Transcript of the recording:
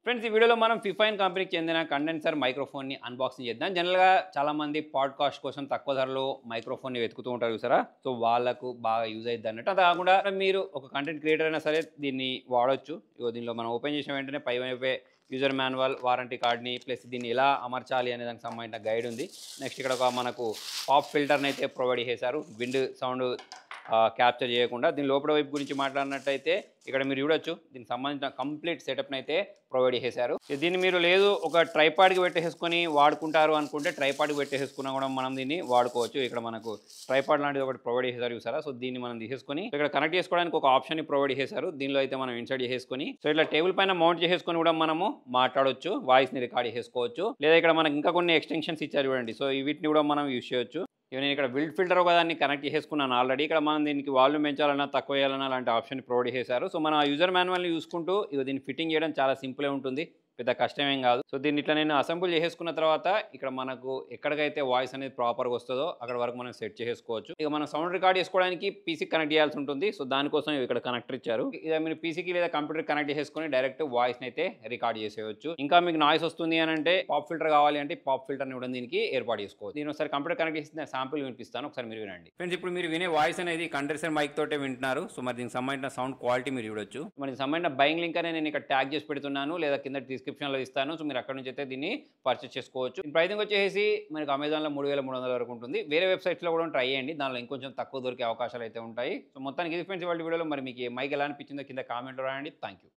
Friends ఈ వీడియోలో మనం ఫిఫైన్ కంపెనీకి చెందిన కండెన్సర్ మైక్రోఫోన్ని అన్బాక్సింగ్ చేద్దాం. జనరల్‌గా చాలామంది పాడ్‌కాస్ట్ కోసం తక్కువ ధరలో మైక్రోఫోన్‌ని వెతుకుతూ ఉంటారు చూసారా? సో, వాళ్ళకు బాగా యూజ్ అయిద్దన్నట్టు. అది కాకుండా మీరు ఒక కంటెంట్ క్రియేటర్ అయినా సరే దీన్ని వాడొచ్చు. ఇగో దీనిలో మనం ఓపెన్ చేసిన వెంటనే పై వైపే యూజర్ మాన్యువల్, వారంటీ కార్డ్‌ని ప్లస్ దీన్ని ఎలా అమర్చాలి అనే దానికి సంబంధించిన గైడ్ ఉంది. నెక్స్ట్ ఇక్కడ ఒక మనకు పాప్ ఫిల్టర్‌ని అయితే ప్రొవైడ్ చేశారు. విండ్ సౌండ్ క్యాప్చర్ చేయకుండా. దీని లోపల వైపు గురించి మాట్లాడినట్టయితే ఇక్కడ మీరు చూడొచ్చు. దీనికి సంబంధించిన కంప్లీట్ సెటప్‌ని అయితే ప్రొవైడ్ చేశారు. దీన్ని మీరు లేదు ఒక ట్రైపాడ్‌కి పెట్టేసుకొని వాడుకుంటారు అనుకుంటే ట్రైపాడ్‌కి పెట్టేసుకున్నా కూడా మనం దీన్ని వాడుకోవచ్చు. ఇక్కడ మనకు ట్రైపాడ్ లాంటిది ఒకటి ప్రొవైడ్ చేశారు చూసారా? సో, దీన్ని మనం తీసేసుకొని ఇక్కడ కనెక్ట్ చేసుకోవడానికి ఒక ఆప్షన్‌ని ప్రొవైడ్ చేశారు. దీనిలో అయితే మనం ఇన్సర్ట్ చేసేసుకొని సో, ఇట్లా టేబుల్ పైన మౌంట్ చేసేసుకొని కూడా మనము మాట్లాడొచ్చు. వాయిస్‌ని రికార్డ్ చేసుకోవచ్చు. లేదా ఇక్కడ మనకి ఇంకా కొన్ని ఎక్స్‌టెన్షన్స్ ఇచ్చారు చూడండి. సో, వీటిని కూడా మనం యూజ్ చేయొచ్చు. ఇవి నేను ఇక్కడ విల్డ్ ఫిల్టర్ ఒకదాన్ని కనెక్ట్ చేసేసుకున్నాను ఆల్రెడీ. ఇక్కడ మనం దీనికి వాల్యూమ్ పెంచాలన్నా, తక్కువ చేయాలన్నా అలాంటి ఆప్షన్ ప్రొవైడ్ చేశారు. సో, మనం ఆ యూజర్ మాన్యువల్‌ని చూసుకుంటూ దీన్ని ఫిట్టింగ్ చేయడం చాలా సింపులే ఉంటుంది. పెద్ద కష్టమేం కాదు. సో, దీన్ని ఇట్లా నేను అసెంబుల్ చేసేసుకున్న తర్వాత ఇక్కడ మనకు ఎక్కడికైతే వాయిస్ అనేది ప్రాపర్‌గా వస్తదో అక్కడ వరకు మనం సెట్ చేసేసుకోవచ్చు. ఇక మనం సౌండ్ రికార్డ్ చేసుకోవడానికి పీసీకి కనెక్ట్ చేయాల్సి ఉంటుంది. సో, దానికోసం ఇక్కడ కనెక్టర్ ఇచ్చారు. ఇక మీరు పీసీకి లేదా కంప్యూటర్‌కి కనెక్ట్ చేసేసుకొని డైరెక్ట్ వాయిస్‌ని అయితే రికార్డ్ చేసేయొచ్చు. ఇంకా మీకు నాయిస్ వస్తుంది అని అంటే పాప్ ఫిల్టర్ కావాలి అంటే పాప్ ఫిల్టర్‌ని కూడా దీనికి ఏర్పాటు చేసుకోవచ్చు. నేను ఒకసారి కంప్యూటర్ కనెక్ట్ చేసిన శాంపుల్ వినిపిస్తాను. ఒకసారి మీరు వినండి. ఫ్రెండ్స్ ఇప్పుడు మీరు వినే వాయిస్ అనేది కండెన్సర్ మైక్ తోటే వింటున్నారు. సో, మరి దీనికి సంబంధించిన సౌండ్ క్వాలిటీ మీరు చూడొచ్చు. మరి దీనికి సంబంధించిన బయింగ్ లింక్ అనేది నేను ఇక్కడ ట్యాగ్ చేసి పెడుతున్నాను లేదా కింద డిస్క్రిప్షన్‌లో ఇస్తాను. సో, మీరు అక్కడ నుంచి అయితే దీన్ని పర్చేస్ చేసుకోవచ్చు. ప్రైసింగ్ వచ్చేసి మనకు అమెజాన్‌లో 3300 వరకు ఉంటుంది. వేరే వెబ్‌సైట్స్‌లో కూడా ట్రై చేయండి. దానిలో ఇంకొంచెం తక్కువ దొరికే అవకాశాలు అయితే ఉంటాయి. సో, మొత్తానికి ఇది ఫ్రెండ్స్ ఇవాల్టి వీడియోలో మరి మీకు ఈ మైక్ ఎలా అనిపించిందో కింద కామెంట్‌లో రాయండి. Thank you.